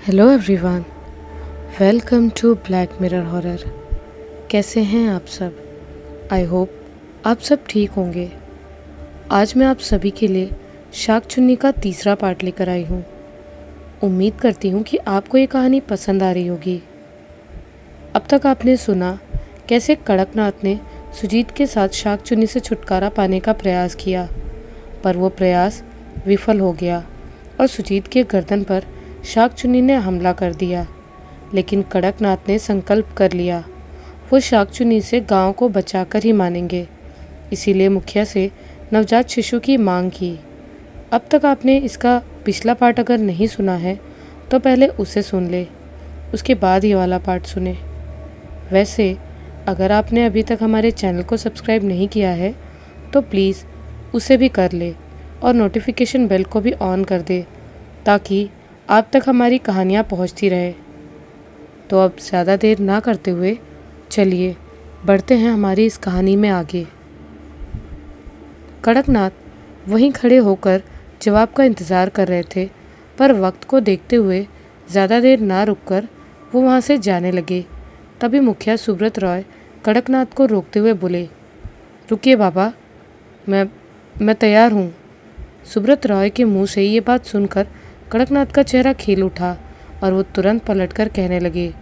Hello everyone, welcome to Black Mirror Horror. कैसे हैं आप सब? आई होप आप सब ठीक होंगे। आज मैं आप सभी के लिए शाक चुन्नी का तीसरा पार्ट लेकर आई हूँ। उम्मीद करती हूँ कि आपको ये कहानी पसंद आ रही होगी। अब तक आपने सुना कैसे कड़कनाथ ने सुजीत के साथ शाक चुन्नी से छुटकारा पाने का प्रयास किया, पर वो प्रयास विफल हो गया और सुजीत के गर्दन पर शाक चुन्नी ने हमला कर दिया। लेकिन कड़कनाथ ने संकल्प कर लिया, वो शाक चुन्नी से गांव को बचाकर ही मानेंगे। इसीलिए मुखिया से नवजात शिशु की मांग की। अब तक आपने इसका पिछला पार्ट अगर नहीं सुना है तो पहले उसे सुन ले, उसके बाद ये वाला पार्ट सुने। वैसे अगर आपने अभी तक हमारे चैनल को सब्सक्राइब नहीं किया है तो प्लीज़ उसे भी कर ले और नोटिफिकेशन बेल को भी ऑन कर दे, ताकि आप तक हमारी कहानियाँ पहुँचती रहे। तो अब ज़्यादा देर ना करते हुए चलिए बढ़ते हैं हमारी इस कहानी में आगे। कड़कनाथ वहीं खड़े होकर जवाब का इंतज़ार कर रहे थे, पर वक्त को देखते हुए ज़्यादा देर ना रुककर वो वहाँ से जाने लगे। तभी मुखिया सुब्रत रॉय कड़कनाथ को रोकते हुए बोले, रुकिए बाबा, मैं तैयार हूँ। सुब्रत रॉय के मुंह से ये बात सुनकर कड़कनाथ का चेहरा खिल उठा और वो तुरंत पलटकर कहने लगे,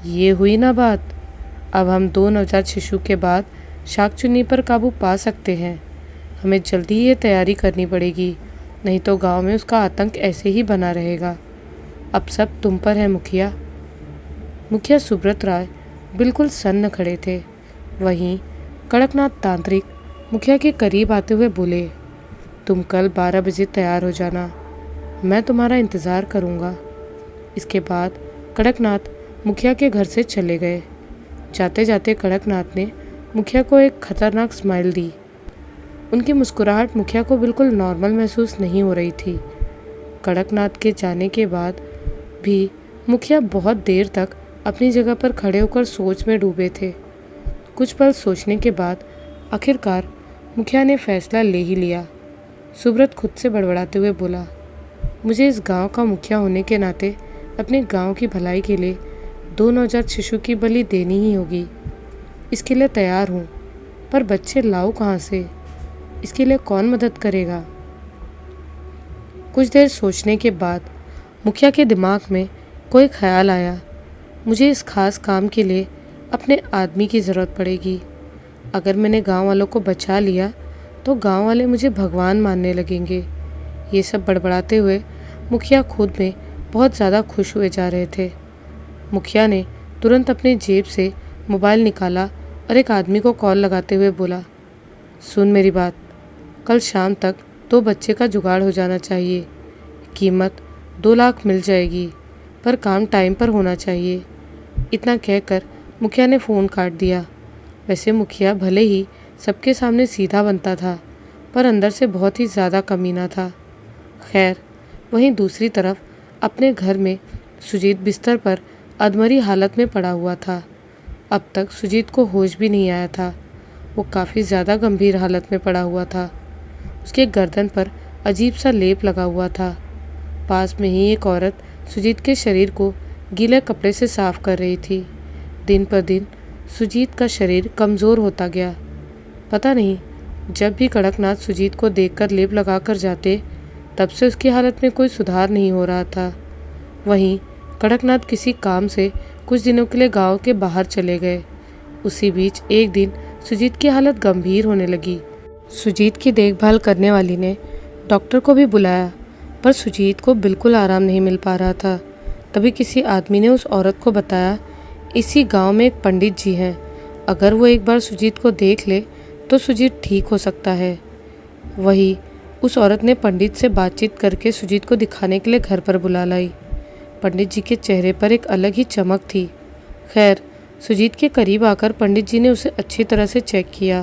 ये हुई ना बात। अब हम 2 नवजात शिशु के बाद शाक चुन्नी पर काबू पा सकते हैं। हमें जल्दी ही ये तैयारी करनी पड़ेगी, नहीं तो गांव में उसका आतंक ऐसे ही बना रहेगा। अब सब तुम पर है मुखिया। मुखिया सुब्रत राय बिल्कुल सन्न खड़े थे। वहीं कड़कनाथ तांत्रिक मुखिया के करीब आते हुए बोले, तुम कल 12 बजे तैयार हो जाना, मैं तुम्हारा इंतज़ार करूँगा। इसके बाद कड़कनाथ मुखिया के घर से चले गए। जाते जाते कड़कनाथ ने मुखिया को एक खतरनाक स्माइल दी। उनकी मुस्कुराहट मुखिया को बिल्कुल नॉर्मल महसूस नहीं हो रही थी। कड़कनाथ के जाने के बाद भी मुखिया बहुत देर तक अपनी जगह पर खड़े होकर सोच में डूबे थे। कुछ पल सोचने के बाद आखिरकार मुखिया ने फैसला ले ही लिया। सुब्रत खुद से बड़बड़ाते हुए बोला, मुझे इस गांव का मुखिया होने के नाते अपने गांव की भलाई के लिए 2 नवजात शिशु की बलि देनी ही होगी। इसके लिए तैयार हूँ, पर बच्चे लाऊं कहाँ से? इसके लिए कौन मदद करेगा? कुछ देर सोचने के बाद मुखिया के दिमाग में कोई ख्याल आया, मुझे इस खास काम के लिए अपने आदमी की ज़रूरत पड़ेगी। अगर मैंने गांव वालों को बचा लिया तो गांव वाले मुझे भगवान मानने लगेंगे। ये सब बड़बड़ाते हुए मुखिया खुद में बहुत ज़्यादा खुश हुए जा रहे थे। मुखिया ने तुरंत अपने जेब से मोबाइल निकाला और एक आदमी को कॉल लगाते हुए बोला, सुन मेरी बात, कल शाम तक 2 बच्चे का जुगाड़ हो जाना चाहिए। कीमत 2 लाख मिल जाएगी, पर काम टाइम पर होना चाहिए। इतना कहकर मुखिया ने फ़ोन काट दिया। वैसे मुखिया भले ही सबके सामने सीधा बनता था, पर अंदर से बहुत ही ज़्यादा कमीना था। खैर, वहीं दूसरी तरफ अपने घर में सुजीत बिस्तर पर अधमरी हालत में पड़ा हुआ था। अब तक सुजीत को होश भी नहीं आया था। वो काफ़ी ज़्यादा गंभीर हालत में पड़ा हुआ था। उसके गर्दन पर अजीब सा लेप लगा हुआ था। पास में ही एक औरत सुजीत के शरीर को गीले कपड़े से साफ कर रही थी। दिन पर दिन सुजीत का शरीर कमज़ोर होता गया। पता नहीं, जब भी कड़कनाथ सुजीत को देखकर लेप लगाकर जाते, तब से उसकी हालत में कोई सुधार नहीं हो रहा था। वहीं कड़कनाथ किसी काम से कुछ दिनों के लिए गांव के बाहर चले गए। उसी बीच एक दिन सुजीत की हालत गंभीर होने लगी। सुजीत की देखभाल करने वाली ने डॉक्टर को भी बुलाया, पर सुजीत को बिल्कुल आराम नहीं मिल पा रहा था। तभी किसी आदमी ने उस औरत को बताया, इसी गांव में एक पंडित जी हैं, अगर वो एक बार सुजीत को देख ले तो सुजीत ठीक हो सकता है। वही उस औरत ने पंडित से बातचीत करके सुजीत को दिखाने के लिए घर पर बुला लाई। पंडित जी के चेहरे पर एक अलग ही चमक थी। खैर, सुजीत के करीब आकर पंडित जी ने उसे अच्छी तरह से चेक किया।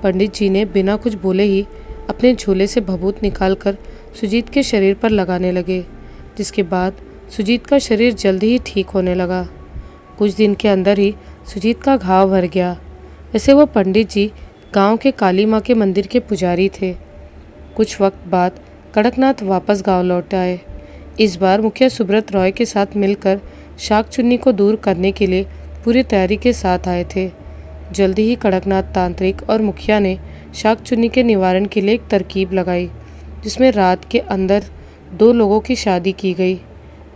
पंडित जी ने बिना कुछ बोले ही अपने झोले से भभूत निकालकर सुजीत के शरीर पर लगाने लगे, जिसके बाद सुजीत का शरीर जल्दी ही ठीक होने लगा। कुछ दिन के अंदर ही सुजीत का घाव भर गया। वैसे वो पंडित जी गांव के काली माँ के मंदिर के पुजारी थे। कुछ वक्त बाद कड़कनाथ वापस गांव लौट आए। इस बार मुखिया सुब्रत रॉय के साथ मिलकर शाक चुन्नी को दूर करने के लिए पूरी तैयारी के साथ आए थे। जल्दी ही कड़कनाथ तांत्रिक और मुखिया ने शाक चुन्नी के निवारण के लिए एक तरकीब लगाई, जिसमें रात के अंदर 2 लोगों की शादी की गई,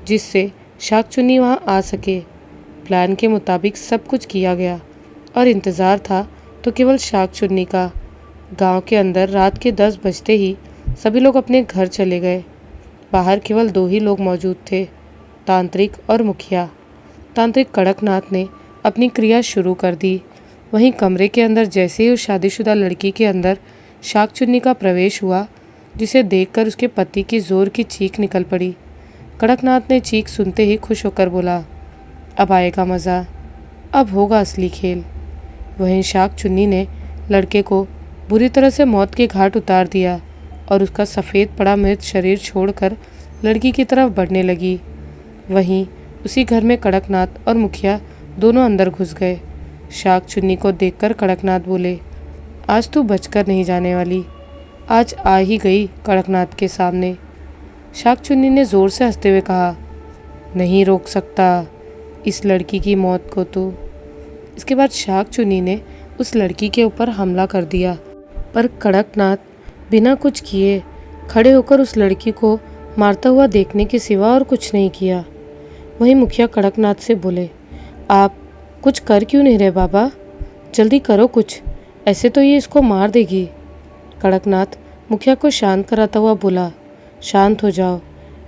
जिससे शाक चुन्नी वहां आ सके। प्लान के मुताबिक सब कुछ किया गया और इंतज़ार था तो केवल शाक चुन्नी का। गांव के अंदर रात के 10 बजते ही सभी लोग अपने घर चले गए। बाहर केवल 2 ही लोग मौजूद थे, तांत्रिक और मुखिया। तांत्रिक कड़कनाथ ने अपनी क्रिया शुरू कर दी। वहीं कमरे के अंदर जैसे ही उस शादीशुदा लड़की के अंदर शाक चुन्नी का प्रवेश हुआ, जिसे देखकर उसके पति की जोर की चीख निकल पड़ी। कड़कनाथ ने चीख सुनते ही खुश होकर बोला, अब आएगा मज़ा, अब होगा असली खेल। वहीं शाक चुन्नी ने लड़के को बुरी तरह से मौत के घाट उतार दिया और उसका सफ़ेद पड़ा मृत शरीर छोड़कर लड़की की तरफ बढ़ने लगी। वहीं उसी घर में कड़कनाथ और मुखिया दोनों अंदर घुस गए। शाक चुन्नी को देखकर कड़कनाथ बोले, आज तू बचकर नहीं जाने वाली। आज आ ही गई कड़कनाथ के सामने। शाक चुन्नी ने ज़ोर से हंसते हुए कहा, नहीं रोक सकता इस लड़की की मौत को तो। इसके बाद शाक चुन्नी ने उस लड़की के ऊपर हमला कर दिया, पर कड़कनाथ बिना कुछ किए खड़े होकर उस लड़की को मारता हुआ देखने के सिवा और कुछ नहीं किया। वहीं मुखिया कड़कनाथ से बोले, आप कुछ कर क्यों नहीं रहे बाबा? जल्दी करो कुछ, ऐसे तो ये इसको मार देगी। कड़कनाथ मुखिया को शांत कराता हुआ बोला, शांत हो जाओ,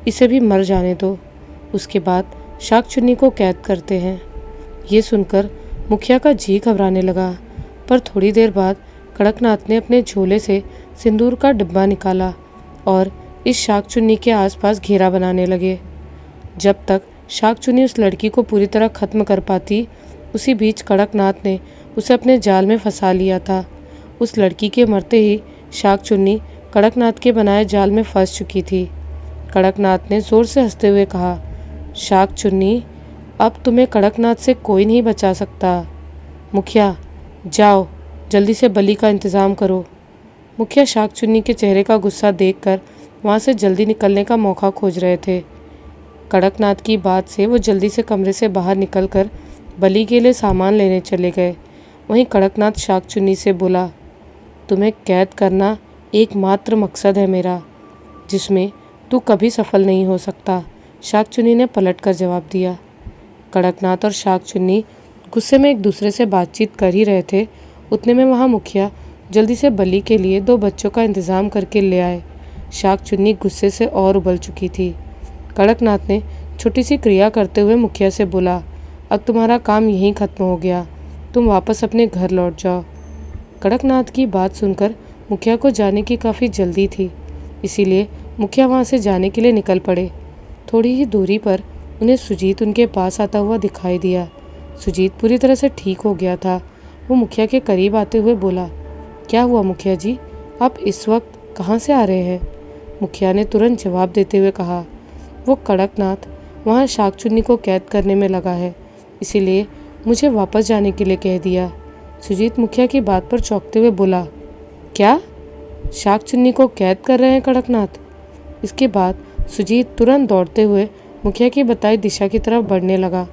इसे भी मर जाने दो, उसके बाद शाक चुन्नी को कैद करते हैं। ये सुनकर मुखिया का जी घबराने लगा, पर थोड़ी देर बाद कड़कनाथ ने अपने झोले से सिंदूर का डिब्बा निकाला और इस शाक चुन्नी के आसपास घेरा बनाने लगे। जब तक शाक चुन्नी उस लड़की को पूरी तरह खत्म कर पाती, उसी बीच कड़कनाथ ने उसे अपने जाल में फंसा लिया था। उस लड़की के मरते ही शाक चुन्नी कड़कनाथ के बनाए जाल में फंस चुकी थी। कड़कनाथ ने जोर से हंसते हुए कहा, शाक चुन्नी, अब तुम्हें कड़कनाथ से कोई नहीं बचा सकता। मुखिया, जाओ जल्दी से बलि का इंतज़ाम करो। मुखिया शाक चुन्नी के चेहरे का गुस्सा देखकर वहाँ से जल्दी निकलने का मौका खोज रहे थे। कड़कनाथ की बात से वो जल्दी से कमरे से बाहर निकलकर बलि के लिए सामान लेने चले गए। वहीं कड़कनाथ शाक चुन्नी से बोला, तुम्हें कैद करना एकमात्र मकसद है मेरा, जिसमें तू कभी सफल नहीं हो सकता। शाक चुन्नी ने पलटकर जवाब दिया। कड़कनाथ और शाक चुन्नी गुस्से में एक दूसरे से बातचीत कर ही रहे थे, उतने में वहाँ मुखिया जल्दी से बलि के लिए 2 बच्चों का इंतज़ाम करके ले आए। शाक चुन्नी गुस्से से और उबल चुकी थी। कड़कनाथ ने छोटी सी क्रिया करते हुए मुखिया से बोला, अब तुम्हारा काम यहीं ख़त्म हो गया, तुम वापस अपने घर लौट जाओ। कड़कनाथ की बात सुनकर मुखिया को जाने की काफ़ी जल्दी थी, इसीलिए मुखिया वहाँ से जाने के लिए निकल पड़े। थोड़ी ही दूरी पर उन्हें सुजीत उनके पास आता हुआ दिखाई दिया। सुजीत पूरी तरह से ठीक हो गया था। वो मुखिया के करीब आते हुए बोला, क्या हुआ मुखिया जी, आप इस वक्त कहाँ से आ रहे हैं? मुखिया ने तुरंत जवाब देते हुए कहा, वो कड़कनाथ वहाँ शाक चुन्नी को कैद करने में लगा है, इसीलिए मुझे वापस जाने के लिए कह दिया। सुजीत मुखिया की बात पर चौंकते हुए बोला, क्या शाक चुन्नी को कैद कर रहे हैं कड़कनाथ? इसके बाद सुजीत तुरंत दौड़ते हुए मुखिया की बताई दिशा की तरफ बढ़ने लगा।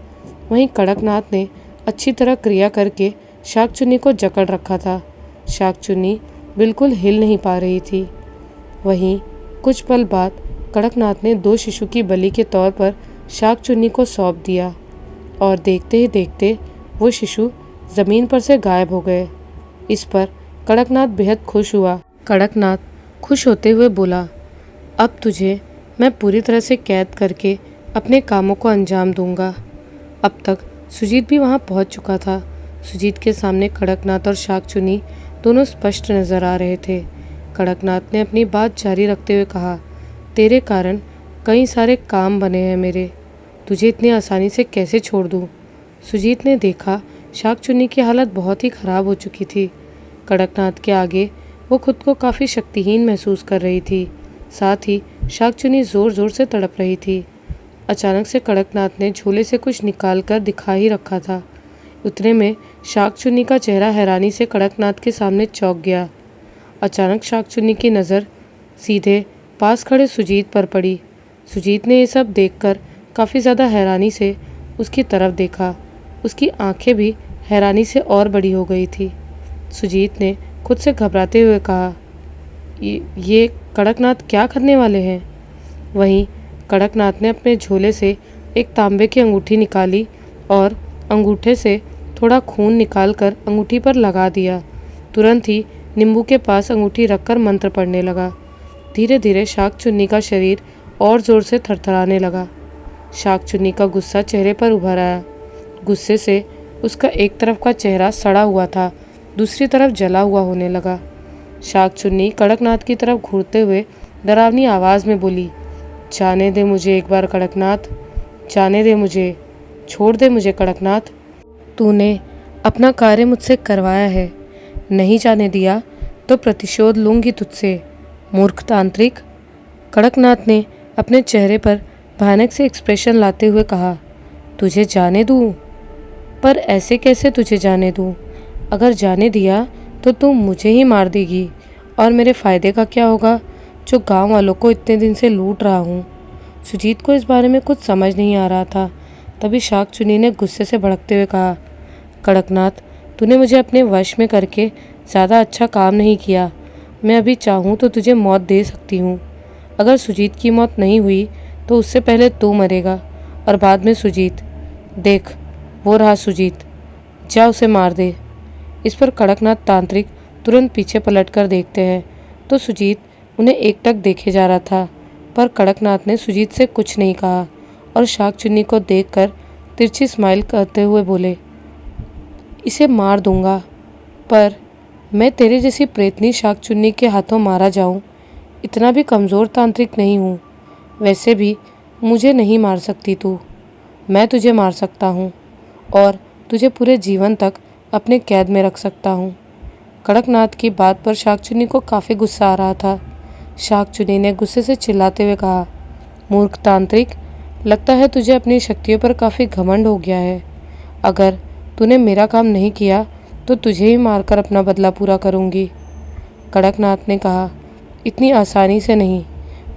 वहीं कड़कनाथ ने अच्छी तरह क्रिया करके शाक चुन्नी को जकड़ रखा था। शाक चुन्नी बिल्कुल हिल नहीं पा रही थी। वहीं कुछ पल बाद कड़कनाथ ने 2 शिशु की बलि के तौर पर शाक चुन्नी को सौंप दिया और देखते ही देखते वो शिशु ज़मीन पर से गायब हो गए। इस पर कड़कनाथ बेहद खुश हुआ। कड़कनाथ खुश होते हुए बोला, अब तुझे मैं पूरी तरह से कैद करके अपने कामों को अंजाम दूंगा। अब तक सुजीत भी वहां पहुंच चुका था। सुजीत के सामने कड़कनाथ और शाक चुन्नी दोनों स्पष्ट नजर आ रहे थे। कड़कनाथ ने अपनी बात जारी रखते हुए कहा, तेरे कारण कई सारे काम बने हैं मेरे, तुझे इतनी आसानी से कैसे छोड़ दूँ? सुजीत ने देखा शाक चुन्नी की हालत बहुत ही ख़राब हो चुकी थी। कड़कनाथ के आगे वो खुद को काफ़ी शक्तिहीन महसूस कर रही थी। साथ ही शाक चुन्नी ज़ोर ज़ोर से तड़प रही थी। अचानक से कड़कनाथ ने झोले से कुछ निकाल कर दिखा ही रखा था। उतने में शाक चुन्नी का चेहरा हैरानी से कड़कनाथ के सामने चौंक गया। अचानक शाक चुन्नी की नज़र सीधे पास खड़े सुजीत पर पड़ी। सुजीत ने ये सब देखकर काफ़ी ज़्यादा हैरानी से उसकी तरफ देखा। उसकी आंखें भी हैरानी से और बड़ी हो गई थी। सुजीत ने खुद से घबराते हुए कहा, ये कड़कनाथ क्या करने वाले हैं? वहीं कड़कनाथ ने अपने झोले से एक तांबे की अंगूठी निकाली और अंगूठे से थोड़ा खून निकालकर अंगूठी पर लगा दिया। तुरंत ही नींबू के पास अंगूठी रखकर मंत्र पढ़ने लगा। धीरे धीरे शाकचुन्नी का शरीर और ज़ोर से थरथराने लगा। शाकचुन्नी का गुस्सा चेहरे पर उभर आया। गुस्से से उसका एक तरफ का चेहरा सड़ा हुआ था, दूसरी तरफ जला हुआ होने लगा। शाकचुन्नी कड़कनाथ की तरफ घूरते हुए डरावनी आवाज़ में बोली, जाने दे मुझे एक बार कड़कनाथ, जाने दे मुझे, छोड़ दे मुझे कड़कनाथ। तूने अपना कार्य मुझसे करवाया है, नहीं जाने दिया तो प्रतिशोध लूंगी तुझसे, मूर्ख तांत्रिक। कड़कनाथ ने अपने चेहरे पर भयानक से एक्सप्रेशन लाते हुए कहा, तुझे जाने दूँ? पर ऐसे कैसे तुझे जाने दूँ? अगर जाने दिया तो तुम मुझे ही मार देगी और मेरे फ़ायदे का क्या होगा, जो गांव वालों को इतने दिन से लूट रहा हूँ। सुजीत को इस बारे में कुछ समझ नहीं आ रहा था। तभी शाकचुन्नी ने गुस्से से भड़कते हुए कहा, कड़कनाथ, तूने मुझे अपने वश में करके ज़्यादा अच्छा काम नहीं किया। मैं अभी चाहूँ तो तुझे मौत दे सकती हूँ। अगर सुजीत की मौत नहीं हुई तो उससे पहले तू मरेगा और बाद में सुजीत। देख, वो रहा सुजीत, जा उसे मार दे। इस पर कड़कनाथ तांत्रिक तुरंत पीछे पलटकर देखते हैं तो सुजीत उन्हें एकटक देखे जा रहा था। पर कड़कनाथ ने सुजीत से कुछ नहीं कहा और शाकचुन्नी को देखकर तिरछी स्माइल करते हुए बोले, इसे मार दूंगा, पर मैं तेरे जैसी प्रेतनी शाकचुन्नी के हाथों मारा जाऊं, इतना भी कमज़ोर तांत्रिक नहीं हूँ। वैसे भी मुझे नहीं मार सकती तू, मैं तुझे मार सकता हूँ और तुझे पूरे जीवन तक अपने कैद में रख सकता हूँ। कड़कनाथ की बात पर शाकचुन्नी को काफ़ी गुस्सा आ रहा था। शाकचुन्नी ने गुस्से से चिल्लाते हुए कहा, मूर्ख तांत्रिक, लगता है तुझे अपनी शक्तियों पर काफ़ी घमंड हो गया है। अगर तूने मेरा काम नहीं किया तो तुझे ही मारकर अपना बदला पूरा करूँगी। कड़कनाथ ने कहा, इतनी आसानी से नहीं।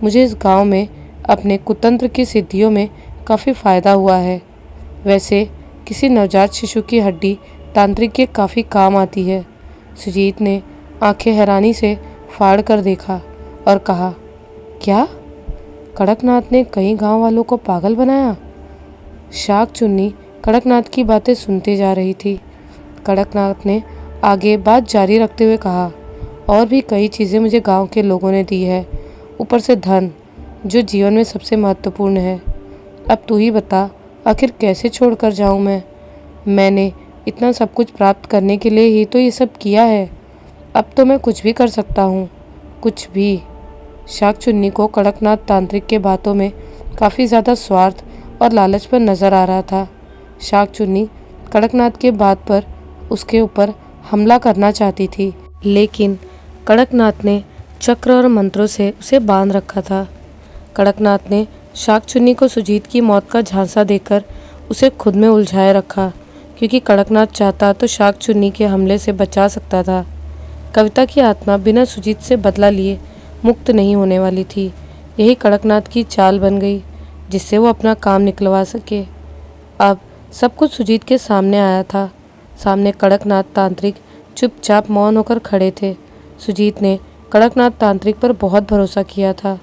मुझे इस गांव में अपने कुतंत्र की सिद्धियों में काफ़ी फ़ायदा हुआ है। वैसे किसी नवजात शिशु की हड्डी तांत्रिक के काफ़ी काम आती है। सुजीत ने आंखें हैरानी से फाड़ कर देखा और कहा, क्या? कड़कनाथ ने कई गांव वालों को पागल बनाया? शाकचुन्नी कड़कनाथ की बातें सुनते जा रही थी। कड़कनाथ ने आगे बात जारी रखते हुए कहा, और भी कई चीज़ें मुझे गांव के लोगों ने दी है, ऊपर से धन, जो जीवन में सबसे महत्वपूर्ण है। अब तू ही बता, आखिर कैसे छोड़ कर जाऊँ मैं? मैंने इतना सब कुछ प्राप्त करने के लिए ही तो ये सब किया है। अब तो मैं कुछ भी कर सकता हूँ, कुछ भी। शाकचुन्नी को कड़कनाथ तांत्रिक के बातों में काफ़ी ज़्यादा स्वार्थ और लालच पर नज़र आ रहा था। शाकचुन्नी कड़कनाथ के बात पर उसके ऊपर हमला करना चाहती थी, लेकिन कड़कनाथ ने चक्र और मंत्रों से उसे बांध रखा था। कड़कनाथ ने शाकचुन्नी को सुजीत की मौत का झांसा देकर उसे खुद में उलझाए रखा, क्योंकि कड़कनाथ चाहता तो शाकचुन्नी के हमले से बचा सकता था। कविता की आत्मा बिना सुजीत से बदला लिए मुक्त नहीं होने वाली थी। यही कड़कनाथ की चाल बन गई, जिससे वो अपना काम निकलवा सके। अब सब कुछ सुजीत के सामने आया था। सामने कड़कनाथ तांत्रिक चुपचाप मौन होकर खड़े थे। सुजीत ने कड़कनाथ तांत्रिक पर बहुत भरोसा किया था,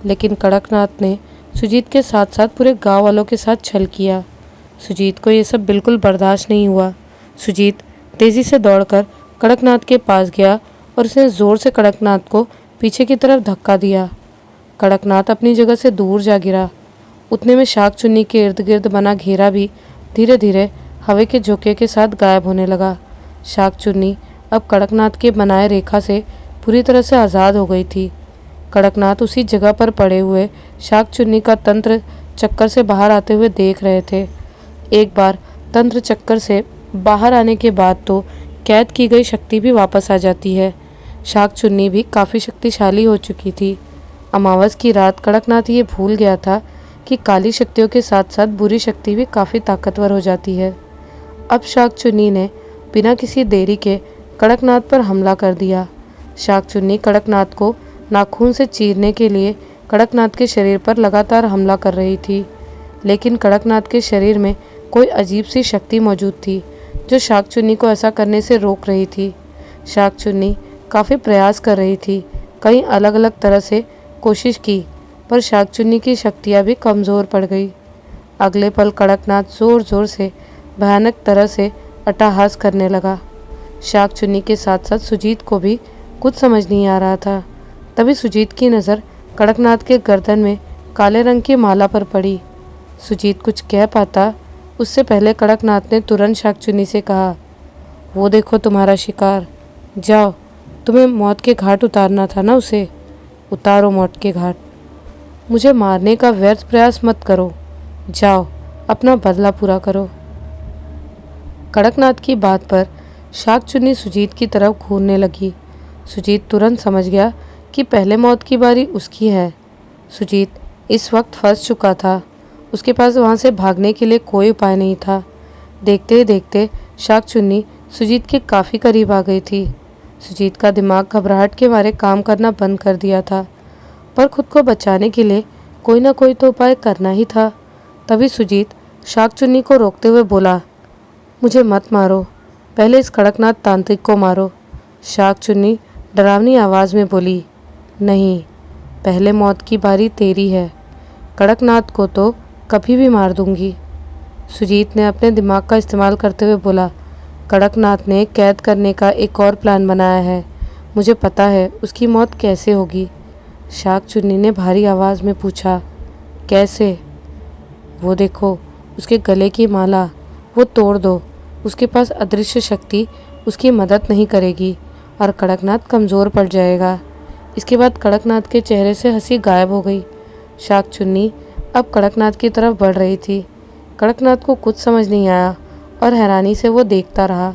लेकिन कड़कनाथ ने सुजीत के साथ साथ पूरे गांव वालों के साथ छल किया। सुजीत को ये सब बिल्कुल बर्दाश्त नहीं हुआ। सुजीत तेज़ी से दौड़कर कड़कनाथ के पास गया और उसने ज़ोर से कड़कनाथ को पीछे की तरफ धक्का दिया। कड़कनाथ अपनी जगह से दूर जा गिरा। उतने में शाकचुन्नी के इर्द गिर्द बना घेरा भी धीरे धीरे हवा के झोंके के साथ गायब होने लगा। शाकचुन्नी अब कड़कनाथ के बनाए रेखा से पूरी तरह से आज़ाद हो गई थी। कड़कनाथ उसी जगह पर पड़े हुए शाकचुन्नी का तंत्र चक्कर से बाहर आते हुए देख रहे थे। एक बार तंत्र चक्कर से बाहर आने के बाद तो कैद की गई शक्ति भी वापस आ जाती है। शाकचुन्नी भी काफ़ी शक्तिशाली हो चुकी थी। अमावस की रात कड़कनाथ ये भूल गया था कि काली शक्तियों के साथ साथ बुरी शक्ति भी काफ़ी ताकतवर हो जाती है। अब शाकचुन्नी ने बिना किसी देरी के कड़कनाथ पर हमला कर दिया। शाकचुन्नी कड़कनाथ को नाखून से चीरने के लिए कड़कनाथ के शरीर पर लगातार हमला कर रही थी। लेकिन कड़कनाथ के शरीर में कोई अजीब सी शक्ति मौजूद थी जो शाकचुन्नी को ऐसा करने से रोक रही थी। शाकचुन्नी काफ़ी प्रयास कर रही थी, कई अलग अलग तरह से कोशिश की, पर शाकचुन्नी की शक्तियाँ भी कमज़ोर पड़ गई। अगले पल कड़कनाथ ज़ोर ज़ोर से भयानक तरह से अट्टहास करने लगा। शाकचुन्नी के साथ साथ सुजीत को भी कुछ समझ नहीं आ रहा था। तभी सुजीत की नज़र कड़कनाथ के गर्दन में काले रंग की माला पर पड़ी। सुजीत कुछ कह पाता उससे पहले कड़कनाथ ने तुरंत शाकचुन्नी से कहा, वो देखो तुम्हारा शिकार, जाओ, तुम्हें मौत के घाट उतारना था ना उसे, उतारो मौत के घाट। मुझे मारने का व्यर्थ प्रयास मत करो, जाओ अपना बदला पूरा करो। कड़कनाथ की बात पर शाकचुन्नी सुजीत की तरफ घूरने लगी। सुजीत तुरंत समझ गया कि पहले मौत की बारी उसकी है। सुजीत इस वक्त फंस चुका था, उसके पास वहां से भागने के लिए कोई उपाय नहीं था। देखते ही देखते शाकचुन्नी सुजीत के काफ़ी करीब आ गई थी। सुजीत का दिमाग घबराहट के मारे काम करना बंद कर दिया था, पर खुद को बचाने के लिए कोई ना कोई तो उपाय करना ही था। तभी सुजीत शाकचुन्नी को रोकते हुए बोला, मुझे मत मारो, पहले इस कड़कनाथ तांत्रिक को मारो। शाकचुन्नी डरावनी आवाज़ में बोली, नहीं, पहले मौत की बारी तेरी है, कड़कनाथ को तो कभी भी मार दूंगी। सुजीत ने अपने दिमाग का इस्तेमाल करते हुए बोला, कड़कनाथ ने कैद करने का एक और प्लान बनाया है, मुझे पता है उसकी मौत कैसे होगी। शाकचुन्नी ने भारी आवाज़ में पूछा, कैसे? वो देखो, उसके गले की माला, वो तोड़ दो, उसके पास अदृश्य शक्ति उसकी मदद नहीं करेगी और कड़कनाथ कमज़ोर पड़ जाएगा। इसके बाद कड़कनाथ के चेहरे से हंसी गायब हो गई। शाकचुन्नी अब कड़कनाथ की तरफ बढ़ रही थी। कड़कनाथ को कुछ समझ नहीं आया और हैरानी से वो देखता रहा।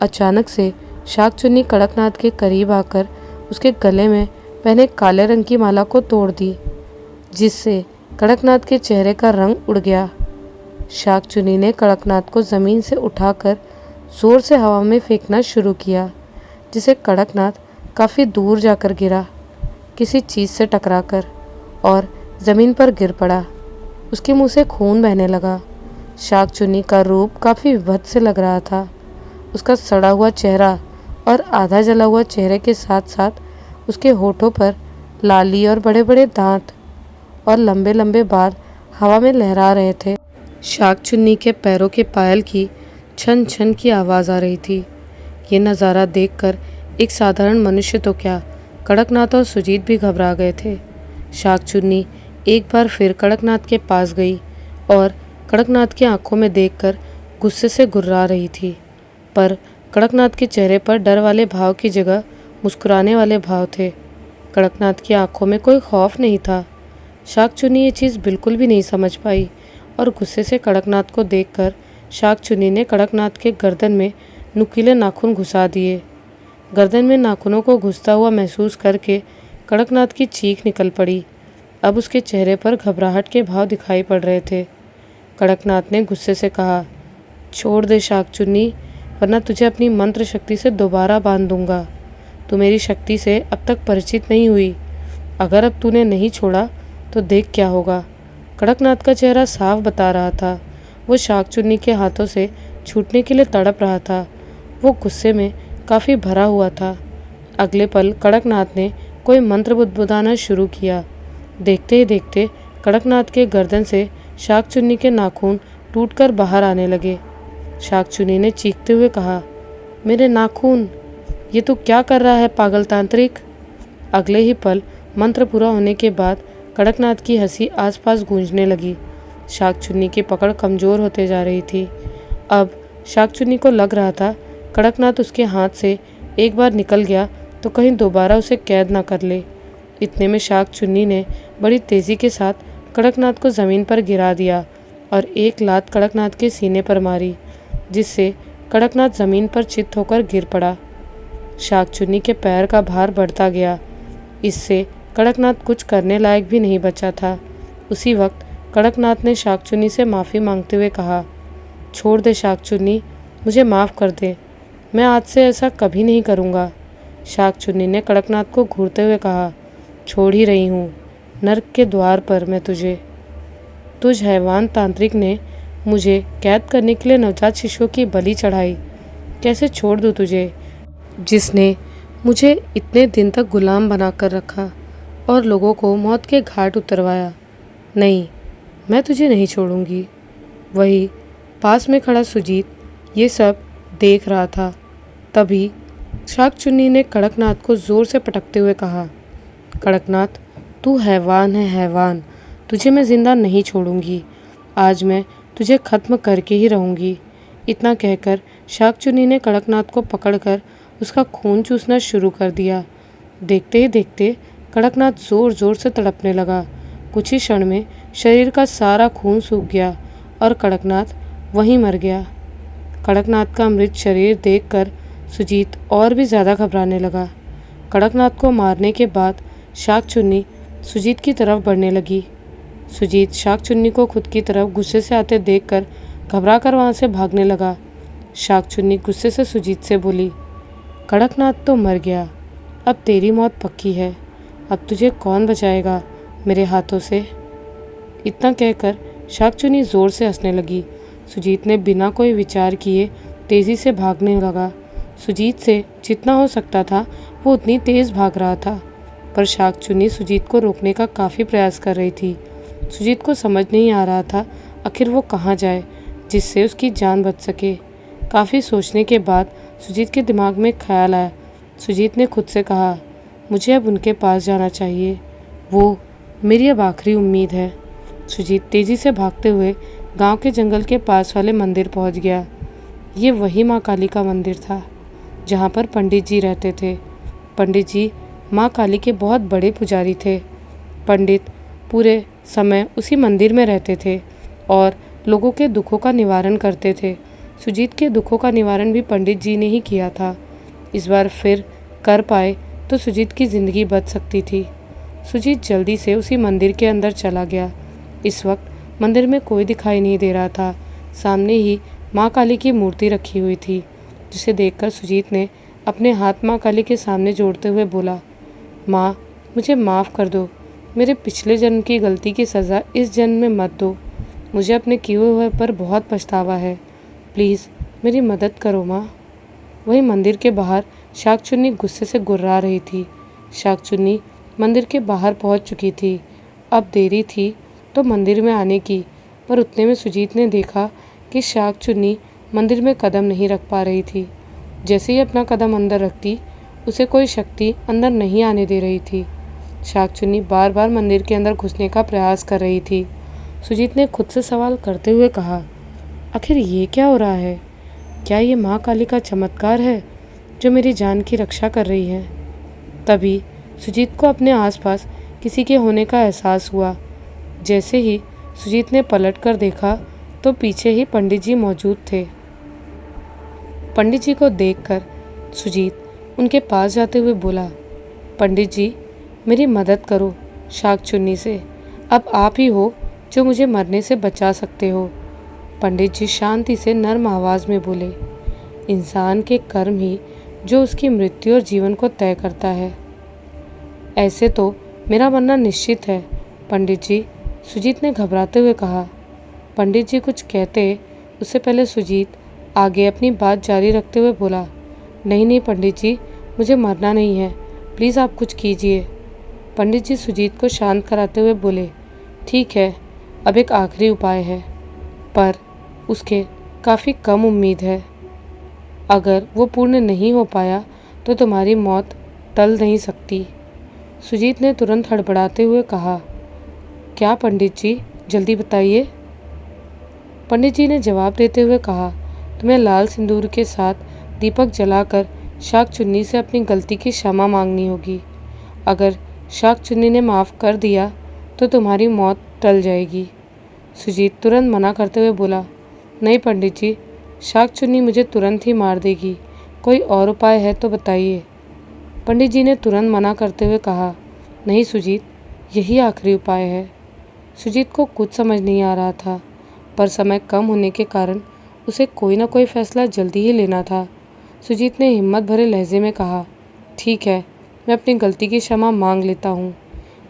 अचानक से शाकचुन्नी कड़कनाथ के करीब आकर उसके गले में पहने काले रंग की माला को तोड़ दी, जिससे कड़कनाथ के चेहरे का रंग उड़ गया। शाकचुन्नी ने कड़कनाथ को ज़मीन से उठाकर ज़ोर से हवा में फेंकना शुरू किया, जिसे कड़कनाथ काफ़ी दूर जाकर गिरा, किसी चीज़ से टकराकर, और ज़मीन पर गिर पड़ा। उसके मुंह से खून बहने लगा। शाकचुन्नी का रूप काफ़ी विभत्स से लग रहा था। उसका सड़ा हुआ चेहरा और आधा जला हुआ चेहरे के साथ साथ उसके होठों पर लाली और बड़े बड़े दांत और लंबे लंबे बाल हवा में लहरा रहे थे। शाकचुन्नी के पैरों के पायल की छन छन की आवाज़ आ रही थी। ये नज़ारा देखकर एक साधारण मनुष्य तो क्या, कड़कनाथ और सुजीत भी घबरा गए थे। शाकचुन्नी एक बार फिर कड़कनाथ के पास गई और कड़कनाथ की आंखों में देखकर गुस्से से गुर्रा रही थी, पर कड़कनाथ के चेहरे पर डर वाले भाव की जगह मुस्कुराने वाले भाव थे। कड़कनाथ की आंखों में कोई खौफ नहीं था। शाकचुन्नी ये चीज़ बिल्कुल भी नहीं समझ पाई और गुस्से से कड़कनाथ को देखकर शाकचुन्नी ने कड़कनाथ के गर्दन में नुकीले नाखून घुसा दिए। गर्दन में नाखूनों को घुसता हुआ महसूस करके कड़कनाथ की चीख निकल पड़ी। अब उसके चेहरे पर घबराहट के भाव दिखाई पड़ रहे थे। कड़कनाथ ने गुस्से से कहा, छोड़ दे शाकचुन्नी, वरना तुझे अपनी मंत्र शक्ति से दोबारा बांध दूंगा। तू मेरी शक्ति से अब तक परिचित नहीं हुई, अगर अब तूने नहीं छोड़ा तो देख क्या होगा। कड़कनाथ का चेहरा साफ बता रहा था, वो शाकचुन्नी के हाथों से छूटने के लिए तड़प रहा था। वो गुस्से में काफ़ी भरा हुआ था। अगले पल कड़कनाथ ने कोई मंत्र बुदबुदाना शुरू किया। देखते ही देखते कड़कनाथ के गर्दन से शाकचुन्नी के नाखून टूटकर बाहर आने लगे। शाकचुन्नी ने चीखते हुए कहा, मेरे नाखून, ये तू क्या कर रहा है पागल तांत्रिक। अगले ही पल मंत्र पूरा होने के बाद कड़कनाथ की हंसी आसपास गूंजने लगी। शाकचुन्नी की पकड़ कमज़ोर होते जा रही थी। अब शाकचुन्नी को लग रहा था कड़कनाथ उसके हाथ से एक बार निकल गया तो कहीं दोबारा उसे कैद ना कर ले। इतने में शाकचुन्नी ने बड़ी तेज़ी के साथ कड़कनाथ को ज़मीन पर गिरा दिया और एक लात कड़कनाथ के सीने पर मारी, जिससे कड़कनाथ ज़मीन पर चित होकर गिर पड़ा। शाकचुन्नी के पैर का भार बढ़ता गया। इससे कड़कनाथ कुछ करने लायक भी नहीं बचा था। उसी वक्त कड़कनाथ ने शाकचुन्नी से माफ़ी मांगते हुए कहा, छोड़ दे शाकचुन्नी, मुझे माफ़ कर दे, मैं आज से ऐसा कभी नहीं करूँगा। शाकचुन्नी ने कड़कनाथ को घूरते हुए कहा, छोड़ ही रही हूँ, नर्क के द्वार पर मैं तुझ हैवान तांत्रिक ने मुझे कैद करने के लिए नवजात शिशुओं की बलि चढ़ाई। कैसे छोड़ दूँ तुझे, जिसने मुझे इतने दिन तक गुलाम बनाकर रखा और लोगों को मौत के घाट उतरवाया। नहीं, मैं तुझे नहीं छोड़ूंगी। वही पास में खड़ा सुजीत ये सब देख रहा था। तभी शाकचुन्नी ने कड़कनाथ को जोर से पटकते हुए कहा, कड़कनाथ, तू हैवान है हैवान, तुझे मैं जिंदा नहीं छोड़ूंगी। आज मैं तुझे खत्म करके ही रहूंगी। इतना कहकर शाकचुन्नी ने कड़कनाथ को पकड़कर उसका खून चूसना शुरू कर दिया। देखते ही देखते कड़कनाथ जोर जोर से तड़पने लगा। कुछ ही क्षण में शरीर का सारा खून सूख गया और कड़कनाथ वहीं मर गया। कड़कनाथ का मृत शरीर देखकर सुजीत और भी ज़्यादा घबराने लगा। कड़कनाथ को मारने के बाद शाकचुन्नी सुजीत की तरफ बढ़ने लगी। सुजीत शाकचुन्नी को खुद की तरफ गुस्से से आते देखकर घबरा कर वहाँ से भागने लगा। शाकचुन्नी गुस्से से सुजीत से बोली, कड़कनाथ तो मर गया, अब तेरी मौत पक्की है। अब तुझे कौन बचाएगा मेरे हाथों से। इतना कहकर शाकचुन्नी ज़ोर से हंसने लगी। सुजीत ने बिना कोई विचार किए तेज़ी से भागने लगा। सुजीत से जितना हो सकता था वो उतनी तेज़ भाग रहा था, पर शाकचुन्नी सुजीत को रोकने का काफ़ी प्रयास कर रही थी। सुजीत को समझ नहीं आ रहा था आखिर वो कहाँ जाए जिससे उसकी जान बच सके। काफ़ी सोचने के बाद सुजीत के दिमाग में ख्याल आया। सुजीत ने खुद से कहा, मुझे अब उनके पास जाना चाहिए, वो मेरी अब आखिरी उम्मीद है। सुजीत तेज़ी से भागते हुए गांव के जंगल के पास वाले मंदिर पहुंच गया। ये वही माँ काली का मंदिर था जहां पर पंडित जी रहते थे। पंडित जी माँ काली के बहुत बड़े पुजारी थे। पंडित पूरे समय उसी मंदिर में रहते थे और लोगों के दुखों का निवारण करते थे। सुजीत के दुखों का निवारण भी पंडित जी ने ही किया था। इस बार फिर कर पाए तो सुजीत की ज़िंदगी बच सकती थी। सुजीत जल्दी से उसी मंदिर के अंदर चला गया। इस वक्त मंदिर में कोई दिखाई नहीं दे रहा था। सामने ही माँ काली की मूर्ति रखी हुई थी, जिसे देखकर सुजीत ने अपने हाथ माँ काली के सामने जोड़ते हुए बोला, माँ, मुझे माफ़ कर दो। मेरे पिछले जन्म की गलती की सज़ा इस जन्म में मत दो। मुझे अपने किए हुए पर बहुत पछतावा है। प्लीज़ मेरी मदद करो माँ। वहीं मंदिर के बाहर शाकचुन्नी गुस्से से गुर्रा रही थी। शाकचुन्नी मंदिर के बाहर पहुंच चुकी थी। अब देरी थी तो मंदिर में आने की, पर उतने में सुजीत ने देखा कि शाकचुन्नी मंदिर में कदम नहीं रख पा रही थी। जैसे ही अपना कदम अंदर रखती, उसे कोई शक्ति अंदर नहीं आने दे रही थी। शाकचुन्नी बार बार मंदिर के अंदर घुसने का प्रयास कर रही थी। सुजीत ने खुद से सवाल करते हुए कहा, आखिर ये क्या हो रहा है? क्या ये माँ काली का चमत्कार है जो मेरी जान की रक्षा कर रही है? तभी सुजीत को अपने आसपास किसी के होने का एहसास हुआ। जैसे ही सुजीत ने पलट कर देखा तो पीछे ही पंडित जी मौजूद थे। पंडित जी को देखकर सुजीत उनके पास जाते हुए बोला, पंडित जी, मेरी मदद करो शाकचुन्नी से। अब आप ही हो जो मुझे मरने से बचा सकते हो। पंडित जी शांति से नर्म आवाज़ में बोले, इंसान के कर्म ही जो उसकी मृत्यु और जीवन को तय करता है। ऐसे तो मेरा मरना निश्चित है पंडित जी, सुजीत ने घबराते हुए कहा। पंडित जी कुछ कहते उससे पहले सुजीत आगे अपनी बात जारी रखते हुए बोला, नहीं नहीं पंडित जी, मुझे मरना नहीं है, प्लीज़ आप कुछ कीजिए। पंडित जी सुजीत को शांत कराते हुए बोले, ठीक है, अब एक आखिरी उपाय है, पर उसके काफ़ी कम उम्मीद है। अगर वो पूर्ण नहीं हो पाया तो तुम्हारी मौत टल नहीं सकती। सुजीत ने तुरंत हड़बड़ाते हुए कहा, क्या पंडित जी, जल्दी बताइए। पंडित जी ने जवाब देते हुए कहा, तुम्हें लाल सिंदूर के साथ दीपक जलाकर शाकचुन्नी से अपनी गलती की क्षमा मांगनी होगी। अगर शाकचुन्नी ने माफ़ कर दिया तो तुम्हारी मौत टल जाएगी। सुजीत तुरंत मना करते हुए बोला, नहीं पंडित जी, शाकचुन्नी मुझे तुरंत ही मार देगी, कोई और उपाय है तो बताइए। पंडित जी ने तुरंत मना करते हुए कहा, नहीं सुजीत, यही आखिरी उपाय है। सुजीत को कुछ समझ नहीं आ रहा था, पर समय कम होने के कारण उसे कोई ना कोई फैसला जल्दी ही लेना था। सुजीत ने हिम्मत भरे लहजे में कहा, ठीक है, मैं अपनी गलती की क्षमा मांग लेता हूँ।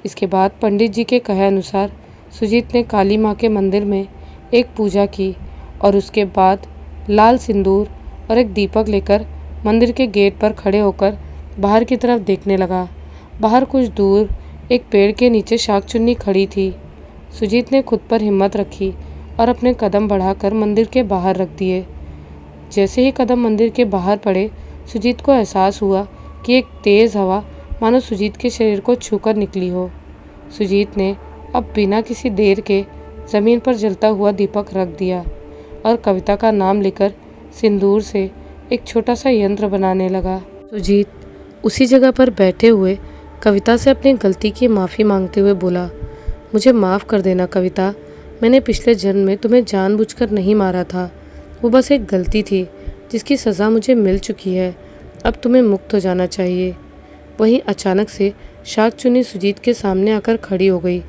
इसके बाद पंडित जी के कहे अनुसार सुजीत ने काली माँ के मंदिर में एक पूजा की और उसके बाद लाल सिंदूर और एक दीपक लेकर मंदिर के गेट पर खड़े होकर बाहर की तरफ देखने लगा। बाहर कुछ दूर एक पेड़ के नीचे शाकचुन्नी खड़ी थी। सुजीत ने खुद पर हिम्मत रखी और अपने कदम बढ़ाकर मंदिर के बाहर रख दिए। जैसे ही कदम मंदिर के बाहर पड़े, सुजीत को एहसास हुआ कि एक तेज़ हवा मानो सुजीत के शरीर को छूकर निकली हो। सुजीत ने अब बिना किसी देर के ज़मीन पर जलता हुआ दीपक रख दिया और कविता का नाम लेकर सिंदूर से एक छोटा सा यंत्र बनाने लगा। सुजीत उसी जगह पर बैठे हुए कविता से अपनी गलती की माफ़ी मांगते हुए बोला, मुझे माफ़ कर देना कविता, मैंने पिछले जन्म में तुम्हें जानबूझकर नहीं मारा था। वो बस एक गलती थी जिसकी सज़ा मुझे मिल चुकी है। अब तुम्हें मुक्त हो जाना चाहिए। वहीं अचानक से शाकचुन्नी सुजीत के सामने आकर खड़ी हो गई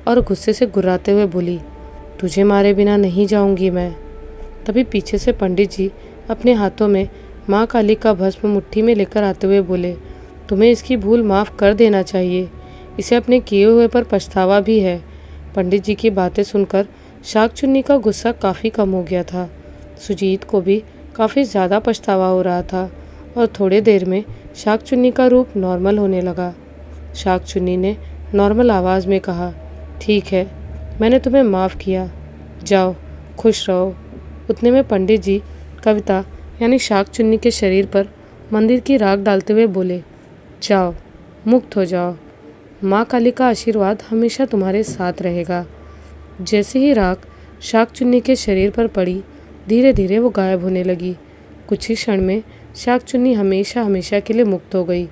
और गुस्से से गुर्राते हुए बोली, तुझे मारे बिना नहीं जाऊंगी मैं। तभी पीछे से पंडित जी अपने हाथों में माँ काली का भस्म मुट्ठी में लेकर आते हुए बोले, तुम्हें इसकी भूल माफ़ कर देना चाहिए। इसे अपने किए हुए पर पछतावा भी है। पंडित जी की बातें सुनकर शाकचुन्नी का गुस्सा काफ़ी कम हो गया था। सुजीत को भी काफ़ी ज़्यादा पछतावा हो रहा था और थोड़ी देर में शाकचुन्नी का रूप नॉर्मल होने लगा। शाकचुन्नी ने नॉर्मल आवाज़ में कहा, ठीक है, मैंने तुम्हें माफ़ किया, जाओ खुश रहो। उतने में पंडित जी कविता यानी शाकचुन्नी के शरीर पर मंदिर की राख डालते हुए बोले, जाओ मुक्त हो जाओ, माँ काली का आशीर्वाद हमेशा तुम्हारे साथ रहेगा। जैसे ही राख शाकचुन्नी के शरीर पर पड़ी, धीरे धीरे वो गायब होने लगी। कुछ ही क्षण में शाकचुन्नी हमेशा हमेशा के लिए मुक्त हो गई।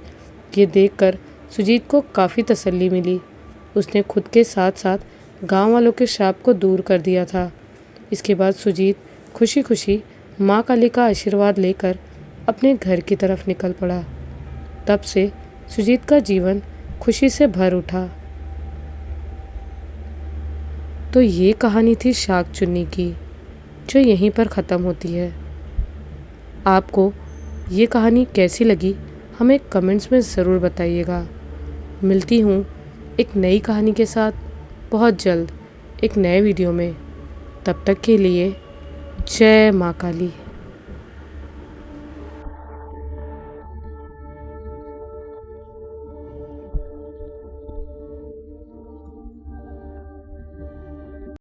ये देखकर सुजीत को काफ़ी तसल्ली मिली। उसने खुद के साथ साथ गांव वालों के श्राप को दूर कर दिया था। इसके बाद सुजीत खुशी खुशी माँ काली का आशीर्वाद लेकर अपने घर की तरफ निकल पड़ा। तब से सुजीत का जीवन खुशी से भर उठा। तो ये कहानी थी शाकचुन्नी की, जो यहीं पर ख़त्म होती है। आपको ये कहानी कैसी लगी हमें कमेंट्स में ज़रूर बताइएगा। मिलती हूँ एक नई कहानी के साथ बहुत जल्द एक नए वीडियो में। तब तक के लिए जय माँ काली।